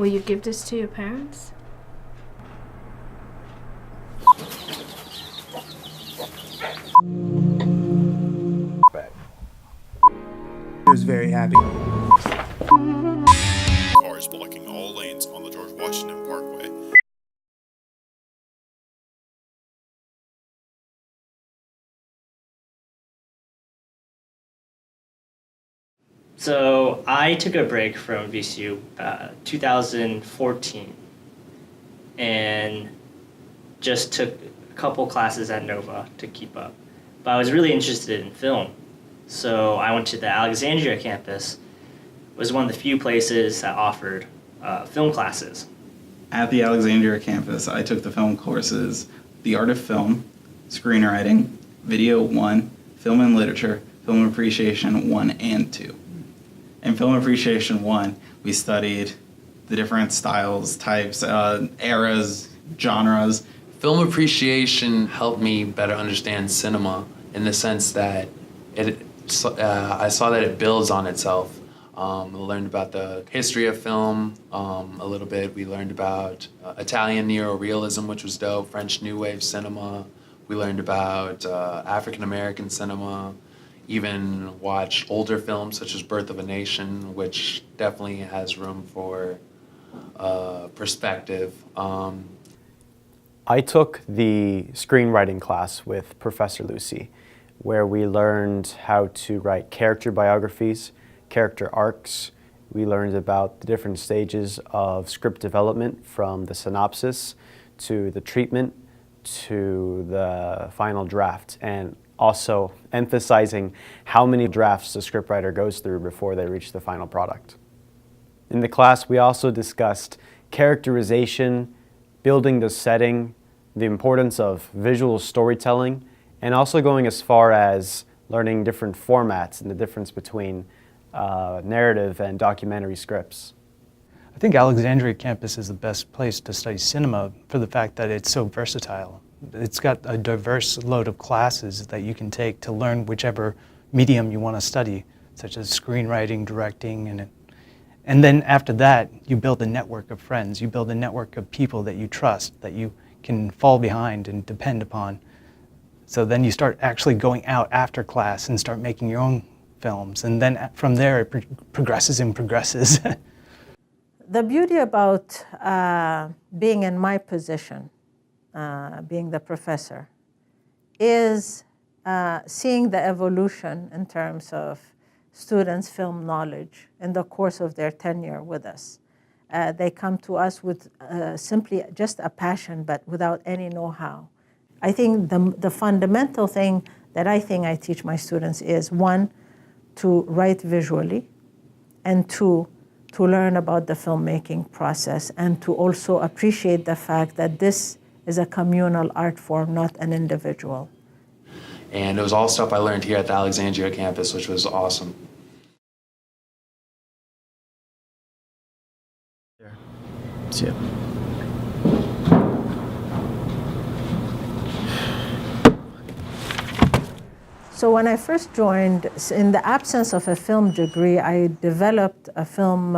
Will you give this to your parents? He was very happy. Cars blocking all lanes on the George Washington Parkway. So I took a break from VCU 2014 and just took a couple classes at Nova to keep up. But I was really interested in film. So I went to the Alexandria campus. It was one of the few places that offered film classes. At the Alexandria campus, I took the film courses, The Art of Film, Screenwriting, Video 1, Film and Literature, Film Appreciation 1 and 2. In Film Appreciation 1, we studied the different styles, types, eras, genres. Film appreciation helped me better understand cinema in the sense that I saw that it builds on itself. I learned about the history of film a little bit. We learned about Italian neorealism, which was dope, French New Wave cinema. We learned about African-American cinema, even watched older films such as Birth of a Nation, which definitely has room for perspective. I took the screenwriting class with Professor Lucy, where we learned how to write character biographies, character arcs. We learned about the different stages of script development, from the synopsis to the treatment to the final draft, and also emphasizing how many drafts the scriptwriter goes through before they reach the final product. In the class, we also discussed characterization, building the setting, the importance of visual storytelling, and also going as far as learning different formats and the difference between narrative and documentary scripts. I think Alexandria campus is the best place to study cinema for the fact that it's so versatile. It's got a diverse load of classes that you can take to learn whichever medium you want to study, such as screenwriting, directing, and then after that, you build a network of friends. You build a network of people that you trust, that you can fall behind and depend upon. So then you start actually going out after class and start making your own films. And then from there, it progresses and progresses. The beauty about being in my position, being the professor, is seeing the evolution in terms of students' film knowledge in the course of their tenure with us. They come to us with simply just a passion, but without any know-how. I think the fundamental thing that I teach my students is, one, to write visually, and two, to learn about the filmmaking process, and to also appreciate the fact that this is a communal art form, not an individual. And it was all stuff I learned here at the Alexandria campus, which was awesome. See ya. So when I first joined, in the absence of a film degree, I developed a film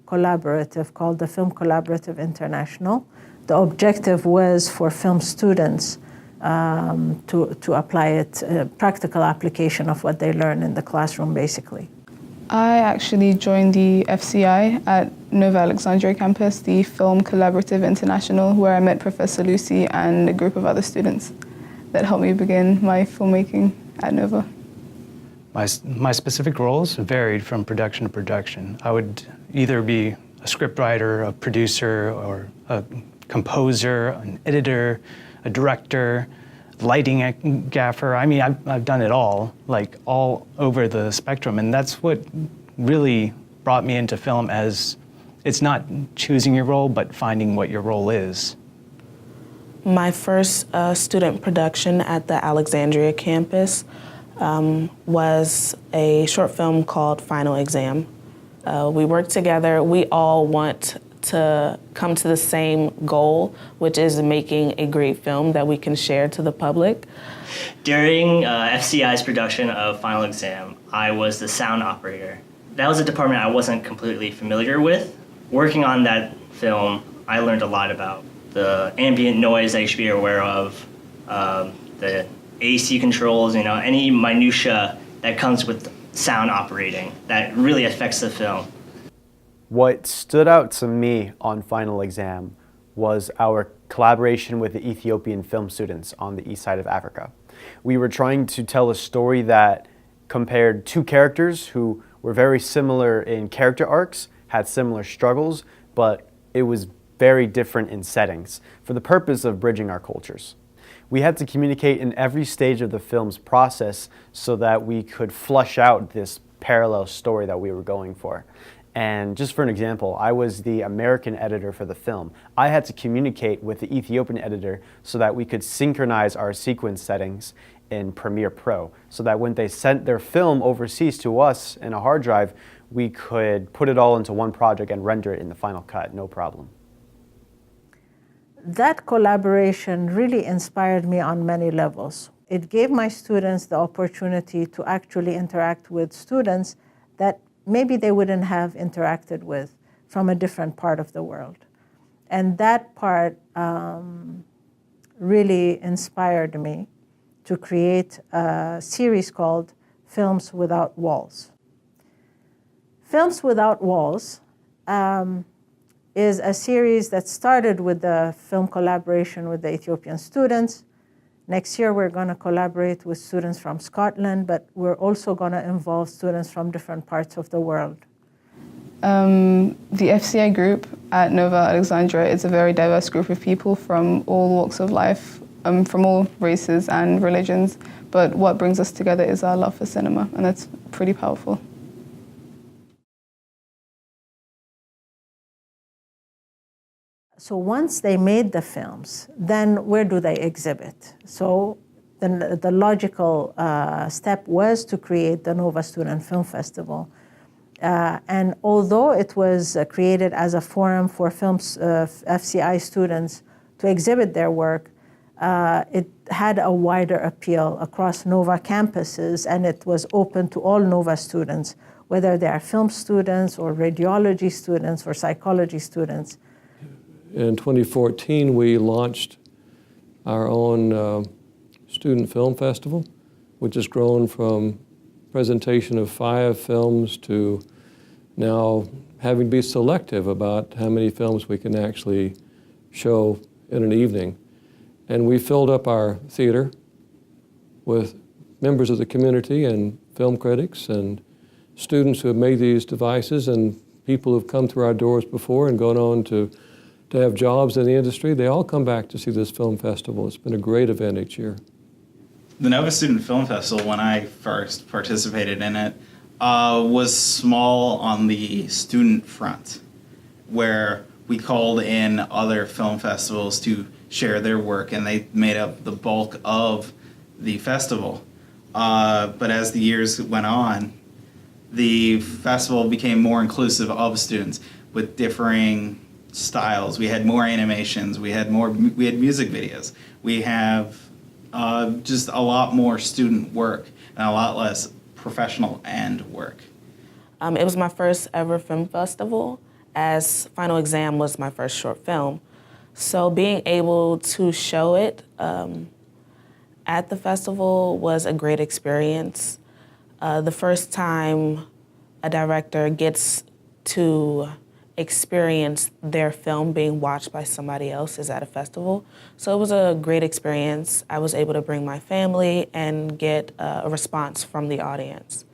collaborative called the Film Collaborative International. The objective was for film students to apply it, practical application of what they learn in the classroom, basically. I actually joined the FCI at Nova Alexandria campus, the Film Collaborative International, where I met Professor Lucy and a group of other students that helped me begin my filmmaking at Nova. My specific roles varied from production to production. I would either be a scriptwriter, a producer, or a composer, an editor, a director, lighting gaffer. I mean, I've done it all, like all over the spectrum, and that's what really brought me into film, as it's not choosing your role, but finding what your role is. My first student production at the Alexandria campus was a short film called Final Exam. We worked together. We all want to come to the same goal, which is making a great film that we can share to the public. During FCI's production of Final Exam, I was the sound operator. That was a department I wasn't completely familiar with. Working on that film, I learned a lot about the ambient noise that you should be aware of, the AC controls, any minutia that comes with sound operating that really affects the film. What stood out to me on final exam was our collaboration with the Ethiopian film students on the east side of Africa. We were trying to tell a story that compared two characters who were very similar in character arcs, had similar struggles, but it was very different in settings for the purpose of bridging our cultures. We had to communicate in every stage of the film's process so that we could flush out this parallel story that we were going for. And just for an example, I was the American editor for the film. I had to communicate with the Ethiopian editor so that we could synchronize our sequence settings in Premiere Pro, so that when they sent their film overseas to us in a hard drive, we could put it all into one project and render it in the final cut, no problem. That collaboration really inspired me on many levels. It gave my students the opportunity to actually interact with students that maybe they wouldn't have interacted with from a different part of the world. And that part really inspired me to create a series called Films Without Walls. Films Without Walls is a series that started with the film collaboration with the Ethiopian students. Next year, we're going to collaborate with students from Scotland, but we're also going to involve students from different parts of the world. The FCI group at Nova Alexandria is a very diverse group of people from all walks of life, from all races and religions, but what brings us together is our love for cinema, and that's pretty powerful. So once they made the films, then where do they exhibit? So the logical step was to create the Nova Student Film Festival. And although it was created as a forum for FCI students to exhibit their work, it had a wider appeal across Nova campuses, and it was open to all Nova students, whether they are film students or radiology students or psychology students. In 2014, we launched our own student film festival, which has grown from presentation of 5 films to now having to be selective about how many films we can actually show in an evening. And we filled up our theater with members of the community and film critics and students who have made these devices and people who've come through our doors before and gone on to have jobs in the industry. They all come back to see this film festival. It's been a great event each year. The Nova Student Film Festival, when I first participated in it, was small on the student front, where we called in other film festivals to share their work, and they made up the bulk of the festival. But as the years went on, the festival became more inclusive of students with differing styles. We had more animations. We had music videos. We have just a lot more student work and a lot less professional end work. It was my first ever film festival, as Final Exam was my first short film. So being able to show it at the festival was a great experience. The first time a director gets to experience their film being watched by somebody else is at a festival. So it was a great experience. I was able to bring my family and get a response from the audience.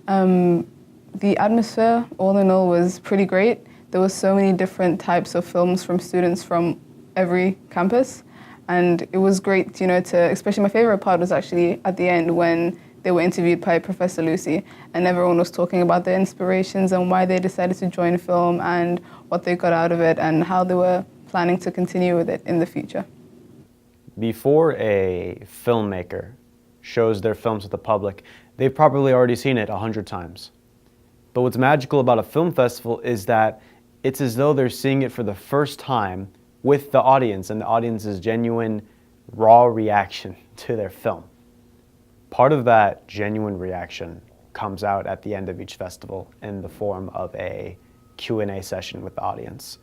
The atmosphere, all in all, was pretty great. There were so many different types of films from students from every campus. And it was great, especially my favorite part was actually at the end when they were interviewed by Professor Lucy, and everyone was talking about their inspirations and why they decided to join film and what they got out of it and how they were planning to continue with it in the future. Before a filmmaker shows their films to the public, they've probably already seen it 100 times. But what's magical about a film festival is that it's as though they're seeing it for the first time with the audience and the audience's genuine, raw reaction to their film. Part of that genuine reaction comes out at the end of each festival in the form of a Q&A session with the audience.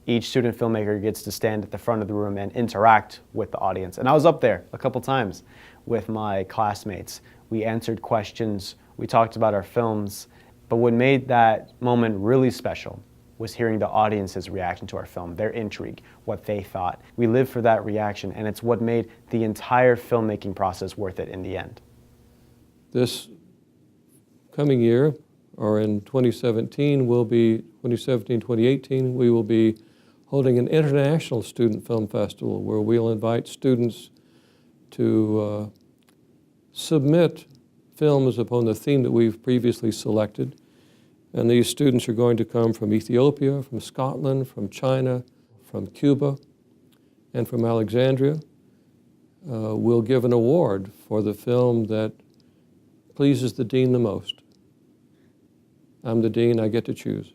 each student filmmaker gets to stand at the front of the room and interact with the audience. And I was up there a couple times with my classmates. We answered questions, we talked about our films, but what made that moment really special was hearing the audience's reaction to our film, their intrigue, what they thought. We lived for that reaction, and it's what made the entire filmmaking process worth it in the end. This coming year, or in 2017, 2018, we will be holding an international student film festival where we'll invite students to submit films upon the theme that we've previously selected. And these students are going to come from Ethiopia, from Scotland, from China, from Cuba, and from Alexandria. We'll give an award for the film that pleases the dean the most. I'm the dean, I get to choose.